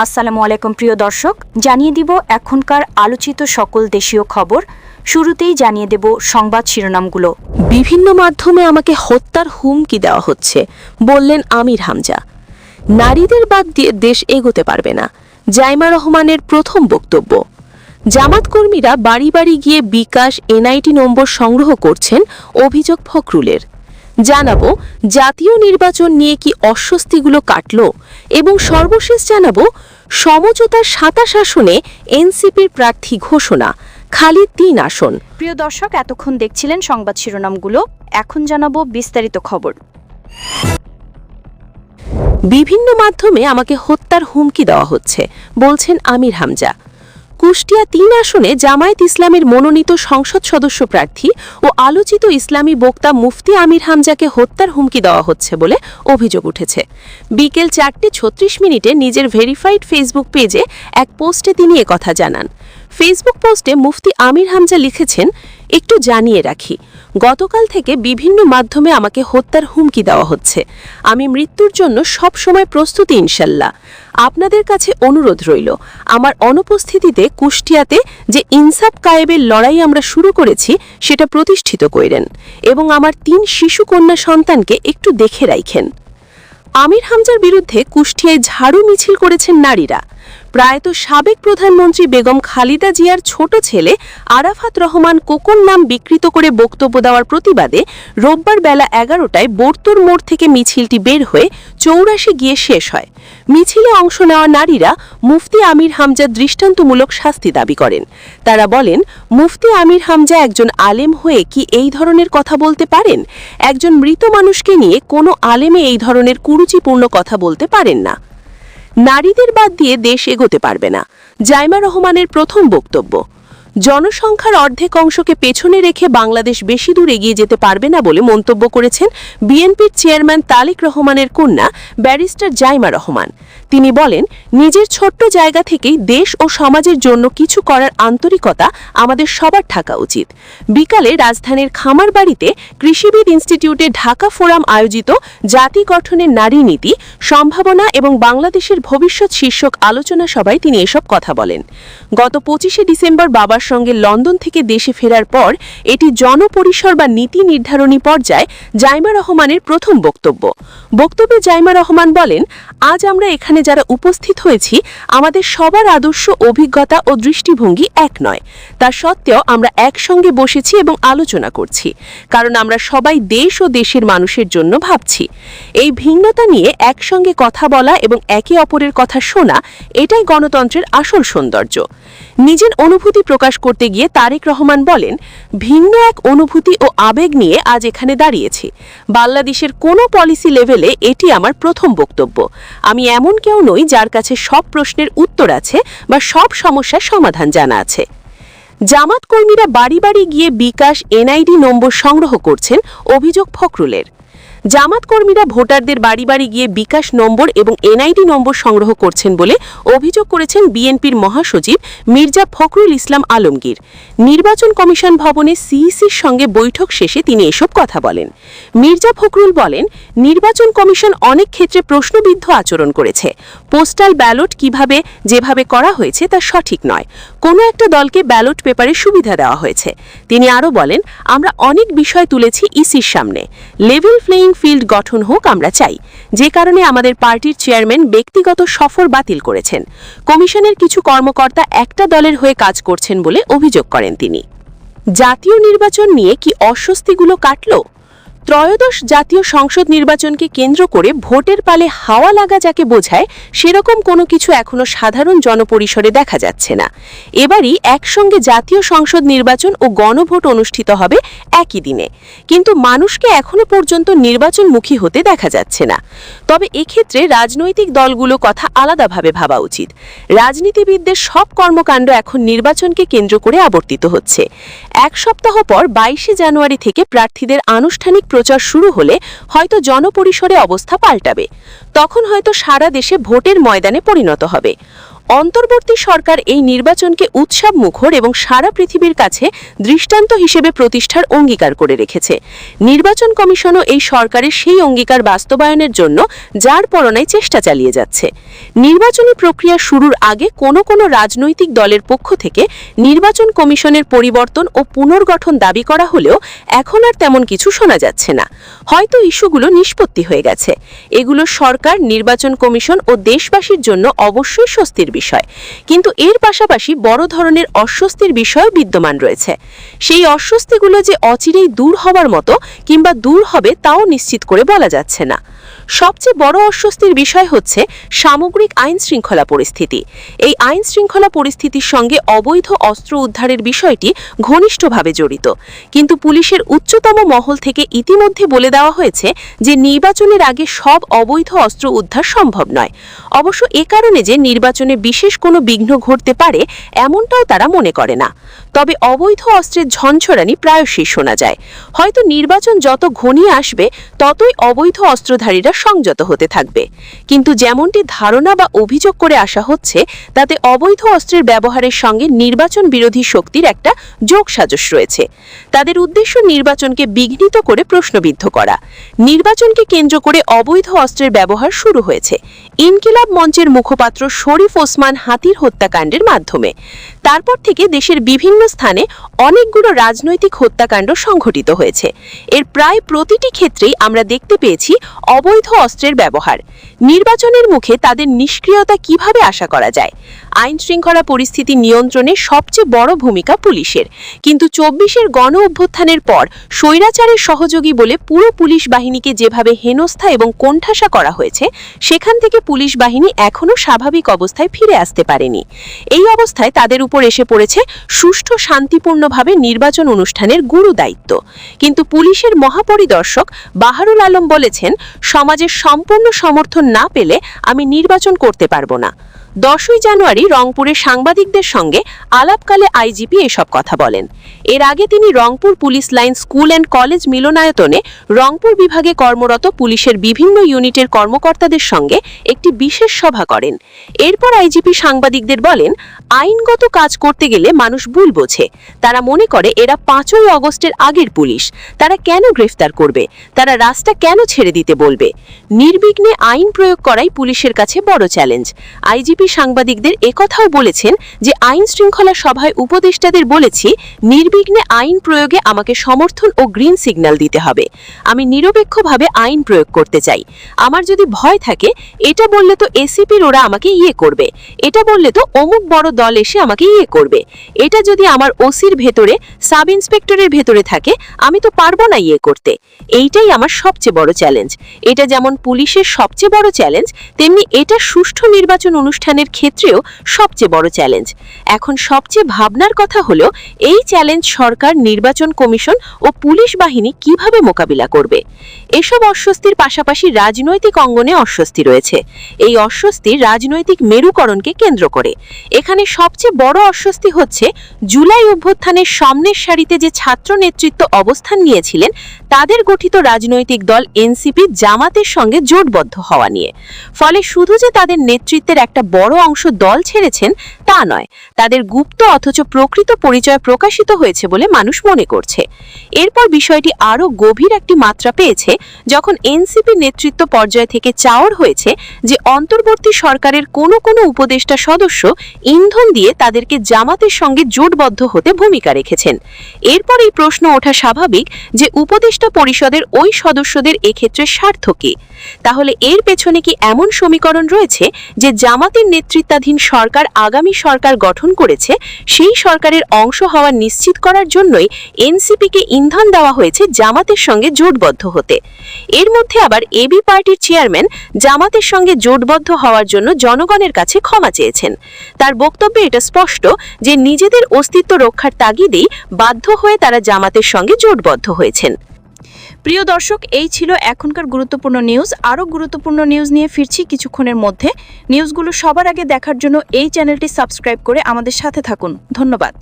আসসালামু আলাইকুম প্রিয় দর্শক, জানিয়ে দিব এখনকার আলোচিত সকল দেশীয় খবর। শুরুতেই জানিয়ে দেব সংবাদ শিরোনামগুলো। বিভিন্ন মাধ্যমে আমাকে হত্যার হুমকি দেওয়া হচ্ছে, বললেন আমির হামজা। নারীদের বাদ দিয়ে দেশ এগোতে পারবে না, জাইমা রহমানের প্রথম বক্তব্য। জামাত কর্মীরা বাড়ি বাড়ি গিয়ে বিকাশ এনআইডি নম্বর সংগ্রহ করছেন, অভিযোগ ফখরুলের। জানাবো জাতীয় নির্বাচন নিয়ে কি অস্বস্তিগুলো কাটল, এবং সর্বশেষ জানাবো সমঝোতার ২৭ আসনে এনসিপির প্রার্থী ঘোষণা, খালি ৩ আসন। প্রিয় দর্শক, এতক্ষণ দেখছিলেন সংবাদ শিরোনামগুলো, এখন জানাবো বিস্তারিত খবর। বিভিন্ন মাধ্যমে আমাকে হত্যার হুমকি দেওয়া হচ্ছে, বলছেন আমির হামজা। কুষ্টিয়া ৩ আসনে জামায়াত ইসলামের মনোনীত সংসদ সদস্য প্রার্থী ও আলোচিত ইসলামী বক্তা মুফতি আমির হামজাকে হত্যার হুমকি দেওয়া হচ্ছে বলে অভিযোগ উঠেছে। বিকেল ৪:৩৬ নিজের ভেরিফাইড ফেসবুক পেজে এক পোস্টে তিনি একথা জানান। ফেসবুক পোস্টে মুফতি আমির হামজা লিখেছেন, একটু জানিয়ে রাখি, গতকাল থেকে বিভিন্ন মাধ্যমে আমাকে হত্যার হুমকি দেওয়া হচ্ছে। আমি মৃত্যুর জন্য সব সময় প্রস্তুতি ইনশাল্লাহ। আপনাদের কাছে অনুরোধ রইল, আমার অনুপস্থিতিতে কুষ্টিয়াতে যে ইনসাফ কায়েবের লড়াই আমরা শুরু করেছি সেটা প্রতিষ্ঠিত করেন, এবং আমার ৩ শিশু কন্যা সন্তানকে একটু দেখে রাখেন। আমির হামজার বিরুদ্ধে কুষ্টিয়ায় ঝাড়ু মিছিল করেছেন নারীরা। প্রায়ত সাবেক প্রধানমন্ত্রী বেগম খালেদা জিয়ার ছোট ছেলে আরাফাত রহমান কোকন নাম বিকৃত করে বক্তব্য দেওয়ার প্রতিবাদে রোববার বেলা ১১টায় বর্তুর মোড় থেকে মিছিলটি বের হয়ে চৌরাশি গিয়ে শেষ হয়। মিছিলে অংশ নেওয়া নারীরা মুফতি আমির হামজার দৃষ্টান্তমূলক শাস্তি দাবি করেন। তারা বলেন, মুফতি আমির হামজা একজন আলেম হয়ে কি এই ধরনের কথা বলতে পারেন? একজন মৃত মানুষকে নিয়ে কোনো আলেমে এই ধরনের কুরুচিপূর্ণ কথা বলতে পারেন না। নারীদের বাদ দিয়ে দেশ এগোতে পারবে না, জাইমা রহমানের প্রথম বক্তব্য। জনসংখ্যার অর্ধেক অংশকে পেছনে রেখে বাংলাদেশ বেশি দূর এগিয়ে যেতে পারবে না বলে মন্তব্য করেছেন বিএনপির চেয়ারম্যান তারেক রহমানের কন্যা ব্যারিস্টার জাইমা রহমান। তিনি বলেন, নিজের ছোট্ট জায়গা থেকেই দেশ ও সমাজের জন্য কিছু করার আন্তরিকতা আমাদের সবার থাকা উচিত। বিকালে রাজধানীর খামারবাড়িতে কৃষিবিদ ইনস্টিটিউটে ঢাকা ফোরাম আয়োজিত জাতি গঠনের নারী নীতি, সম্ভাবনা এবং বাংলাদেশের ভবিষ্যৎ শীর্ষক আলোচনা সভায় তিনি এসব কথা বলেন। গত ২৫শে ডিসেম্বর বাবার সঙ্গে লন্ডন থেকে দেশে ফেরার পর এটি জনপরিসর বা নীতি নির্ধারণী পর্যায়ে জাইমা রহমানের প্রথম বক্তব্য। বক্তব্যে জাইমা রহমান বলেন, আজ আমরা এখানে যারা উপস্থিত হয়েছি আমাদের সবার আদর্শ, অভিজ্ঞতা ও দৃষ্টিভঙ্গি এক নয়। তা সত্ত্বেও আমরা একসঙ্গে বসেছি এবং আলোচনা করছি, কারণ আমরা সবাই দেশ ও দেশের মানুষের জন্য ভাবছি। এই ভিন্নতা নিয়ে একসঙ্গে কথা বলা এবং একে অপরের কথা শোনা, এটাই গণতন্ত্রের আসল সৌন্দর্য। নিজের অনুভূতি প্রকাশ করতে গিয়ে তারেক রহমান বলেন, ভিন্ন এক অনুভূতি ও আবেগ নিয়ে আজ এখানে দাঁড়িয়েছি। বাংলাদেশের কোনো পলিসি লেভেলে এটি আমার প্রথম বক্তব্য। আমি এমন কেউ নই যার কাছে সব প্রশ্নের উত্তর আছে বা সব সমস্যার সমাধান জানা আছে। জামাত কর্মীরা বাড়ি বাড়ি গিয়ে বিকাশ এনআইডি নম্বর সংগ্রহ করছেন, অভিযোগ ফখরুলের। জামাত কর্মীরা ভোটারদের বাড়ি বাড়ি গিয়ে বিকাশ নম্বর এবং এনআইডি নম্বর সংগ্রহ করছেন বলে অভিযোগ করেছেন বিএনপির মহাসচিব মির্জা ফখরুল ইসলাম আলমগীর। নির্বাচন কমিশন ভবনে সিইসির সঙ্গে বৈঠক শেষে তিনি এসব কথা বলেন। মির্জা ফখরুল বলেন, নির্বাচন কমিশন অনেক ক্ষেত্রে প্রশ্নবিদ্ধ আচরণ করেছে। পোস্টাল ব্যালট যেভাবে করা হয়েছে তা সঠিক নয়। কোনো একটা দলকে ব্যালট পেপারে সুবিধা দেওয়া হয়েছে। তিনি আরও বলেন, আমরা অনেক বিষয় তুলেছি ইসির সামনে। লেভেল প্লেইং ফিল্ড গঠন হোক আমরা চাই, যে কারণে আমাদের পার্টির চেয়ারম্যান ব্যক্তিগত সফর বাতিল করেছেন। কমিশনের কিছু কর্মকর্তা একটা দলের হয়ে কাজ করছেন বলে অভিযোগ করেন তিনি। জাতীয় নির্বাচন নিয়ে কি অস্বস্তিগুলো কাটল? ত্রয়োদশ জাতীয় সংসদ নির্বাচনকে কেন্দ্র করে ভোটের পালে হাওয়া লাগা যাকে বোঝায়, সেরকম কোনো কিছু এখনো সাধারণ জনপরিসরে দেখা যাচ্ছে না। এবারই একসঙ্গে জাতীয় সংসদ নির্বাচন ও গণভোট অনুষ্ঠিত হবে একই দিনে, কিন্তু মানুষকে এখনো পর্যন্ত নির্বাচনমুখী হতে দেখা যাচ্ছে না। তবে এক্ষেত্রে রাজনৈতিক দলগুলো কথা আলাদাভাবে ভাবা উচিত। রাজনীতিবিদদের সব কর্মকাণ্ড এখন নির্বাচনকে কেন্দ্র করে আবর্তিত হচ্ছে। এক সপ্তাহ পর ২২শে জানুয়ারি থেকে প্রার্থীদের আনুষ্ঠানিক প্রচার শুরু হলে হয়তো জনপরিসরে অবস্থা পাল্টাবে। তখন হয়তো সারা দেশে ভোটের ময়দানে পরিণত হবে। অন্তর্বর্তী সরকার এই নির্বাচনকে উৎসব মুখর এবং সারা পৃথিবীর কাছে দৃষ্টান্ত হিসেবে প্রতিষ্ঠার অঙ্গীকার করে রেখেছে। নির্বাচন কমিশনও এই সরকারের সেই অঙ্গীকার বাস্তবায়নের জন্য যার পরনায় চেষ্টা চালিয়ে যাচ্ছে। নির্বাচনী প্রক্রিয়া শুরুর আগে কোনো কোনো রাজনৈতিক দলের পক্ষ থেকে নির্বাচন কমিশনের পরিবর্তন ও পুনর্গঠন দাবি করা হলেও এখন আর তেমন কিছু শোনা যাচ্ছে না। হয়তো ইস্যুগুলো নিষ্পত্তি হয়ে গেছে। এগুলো সরকার, নির্বাচন কমিশন ও দেশবাসীর জন্য অবশ্যই স্বস্তির বিষয়, কিন্তু এর পাশাপাশি বড় ধরনের অস্বস্তির বিষয় বিদ্যমান রয়েছে। সেই অস্বস্তিগুলো যে অচিরেই দূর হবার মতো কিংবা দূর হবে তাও নিশ্চিত করে বলা যাচ্ছে না। সবচেয়ে বড় অস্বস্তির বিষয় হচ্ছে সামগ্রিক আইন শৃঙ্খলা পরিস্থিতি। এই আইন শৃঙ্খলা পরিস্থিতির সঙ্গে অবৈধ অস্ত্র উদ্ধারের বিষয়টি ঘনিষ্ঠভাবে জড়িত, কিন্তু পুলিশের উচ্চতম মহল থেকে ইতিমধ্যে বলে দেওয়া হয়েছে যে নির্বাচনের আগে সব অবৈধ অস্ত্র উদ্ধার সম্ভব নয়। অবশ্য এ কারণে যে নির্বাচনে বিশেষ কোনো বিঘ্ন ঘটতে পারে এমনটাও তারা মনে করে না। তবে অবৈধ অস্ত্রের ঝনঝরানি প্রায়শই শোনা যায়। হয়তো নির্বাচন যত ঘনিয়ে আসবে ততই অবৈধ অস্ত্রধারীরা সংযত হতে থাকবে, কিন্তু যেমনটি ধারণা বা অভিযোগ করে আসা হচ্ছে তাতে অবৈধ অস্ত্রের ব্যবহারের সঙ্গে নির্বাচন বিরোধী শক্তির একটা যোগসাজশ রয়েছে। তাদের উদ্দেশ্য নির্বাচনকে বিঘ্নিত করে প্রশ্নবিদ্ধ করা। নির্বাচনকে কেন্দ্র করে অবৈধ অস্ত্রের ব্যবহার শুরু হয়েছে ইনকিলাব মঞ্চের মুখপাত্র শরীফ ওসমান হাতির হত্যাকাণ্ডের মাধ্যমে। তারপর থেকে দেশের বিভিন্ন স্থানে অনেকগুলো রাজনৈতিক হত্যাকাণ্ড সংঘটিত হয়েছে। এর প্রায় প্রতিটি ক্ষেত্রেই আমরা দেখতে পেয়েছি অবৈধ অস্ত্রের ব্যবহার। নির্বাচনের মুখে তাদের নিষ্ক্রিয়তা কিভাবে আশা করা যায়? আইন শৃঙ্খলা পরিস্থিতি নিয়ন্ত্রণে সবচেয়ে বড় ভূমিকা পুলিশের, কিন্তু ২৪-এর গণ অভ্যুত্থানের পর স্বৈরাচারের সহযোগী বলে পুরো পুলিশ বাহিনীকে যেভাবে হেনস্থা এবং কোণঠাসা করা হয়েছে, সেখান থেকে পুলিশ বাহিনী এখনও স্বাভাবিক অবস্থায় ফিরে আসতে পারেনি। এই অবস্থায় তাদের উপর এসে পড়েছে সুষ্ঠু শান্তিপূর্ণভাবে নির্বাচন অনুষ্ঠানের গুরু দায়িত্ব। কিন্তু পুলিশের মহাপরিদর্শক বাহারুল আলম বলেছেন, সমাজের সম্পূর্ণ সমর্থন না পেলে আমি নির্বাচন করতে পারবো না। 10ই জানুয়ারি রংপুরে সাংবাদিকদের সঙ্গে আলাপকালে আইজিপি এসব কথা বলেন। এর আগে তিনি Rangpur police line school and college মিলনায়তনে রংপুর বিভাগে কর্মরত পুলিশের বিভিন্ন ইউনিটের কর্মকর্তাদের সঙ্গে একটি বিশেষ সভা করেন। এরপর আইজিপি সাংবাদিকদের বলেন, আইনগত কাজ করতে গেলে মানুষ ভুল বোঝে। তারা মনে করে এরা 5ই আগস্টের আগের পুলিশ, তারা কেন গ্রেফতার করবে, তারা রাস্তা কেন ছেড়ে দিতে বলবে। নির্বিঘ্নে আইন প্রয়োগ করাই পুলিশের কাছে বড় চ্যালেঞ্জ। আইজিপি সাংবাদিকদের একথাও বলেছেন যে আইন শৃঙ্খলা সভায় উপদেষ্টাদের বলেছি, নির্বিঘ্নে আইন প্রয়োগে আমাকে সমর্থন ও গ্রিন সিগন্যাল দিতে হবে। আমি নিরপেক্ষভাবে আইন প্রয়োগ করতে চাই। আমার যদি ভয় থাকে, এটা বললে তো এসিপির ওরা আমাকে করবে, এটা বললে তো অমুক বড় দল এসে আমাকে করবে, এটা যদি আমার ওসির ভেতরে, সাব ইন্সপেক্টরের ভেতরে থাকে, আমি তো পারবো না করতে। এইটাই আমার সবচেয়ে বড় চ্যালেঞ্জ। এটা যেমন পুলিশের সবচেয়ে বড় চ্যালেঞ্জ, তেমনি এটা সুষ্ঠু নির্বাচন অনুষ্ঠানের ক্ষেত্রেও সবচেয়ে বড় চ্যালেঞ্জ। এখন সবচেয়ে ভাবনার কথা হলো এই চ্যালেঞ্জ সরকার, নির্বাচন কমিশন ও পুলিশ বাহিনী কিভাবে মোকাবিলা করবে। এসব অস্বস্তির পাশাপাশি রাজনৈতিক অঙ্গনে অস্বস্তি রয়েছে। এই অস্বস্তি রাজনৈতিক মেরুকরণকে কেন্দ্র করে। এখানে সবচেয়ে বড় অস্বস্তি হচ্ছে জুলাই অভ্যুত্থানের সামনের সারিতে যে ছাত্র নেতৃত্ব অবস্থান নিয়েছিলেন তাদের গঠিত রাজনৈতিক দল এনসিপি জামাতের সঙ্গে জোটবদ্ধ হওয়া নিয়ে। ফলে শুধু যে তাদের নেতৃত্বের একটা বড় অংশ দল ছেড়েছেন তা নয়, তাদের গুপ্ত অথচ প্রকৃত পরিচয় প্রকাশিত হয়েছে বলে মানুষ মনে করছে। এরপর বিষয়টি আরও গভীর একটি মাত্রা পেয়েছে যখন এনসিপি নেতৃত্ব পর্যায় থেকে চাওয়ার হয়েছে যে অন্তর্বর্তী সরকারের কোনো কোনো উপদেষ্টা সদস্য ইন্ধন দিয়ে তাদেরকে জামাতের সঙ্গে জোটবদ্ধ হতে ভূমিকা রেখেছেন। এরপর এই প্রশ্ন ওঠা স্বাভাবিক যে উপদেষ্টা পরিষদের ওই সদস্যদের এক্ষেত্রে স্বার্থ কি? তাহলে এর পেছনে কি এমন সমীকরণ রয়েছে যে জামাতের নেতৃত্বাধীন সরকার আগামী সরকার গঠন করেছে, সেই সরকারের অংশ হওয়া নিশ্চিত করার জন্যই এনসিপিকে ইন্ধন দেওয়া হয়েছে জামাতের সঙ্গে জোটবদ্ধ হতে? এর মধ্যে আবার এবি পার্টির চেয়ারম্যান জামাতের সঙ্গে জোটবদ্ধ হওয়ার জন্য জনগণের কাছে ক্ষমা চেয়েছেন। তার বক্তব্যে এটা স্পষ্ট যে নিজেদের অস্তিত্ব রক্ষার তাগিদেই বাধ্য হয়ে তারা জামাতের সঙ্গে জোটবদ্ধ হয়েছেন। প্রিয় দর্শক, এই ছিল এখনকার গুরুত্বপূর্ণ নিউজ। আরও গুরুত্বপূর্ণ নিউজ নিয়ে ফিরছি কিছুক্ষণের মধ্যে। নিউজগুলো সবার আগে দেখার জন্য এই চ্যানেলটি সাবস্ক্রাইব করে আমাদের সাথে থাকুন। ধন্যবাদ।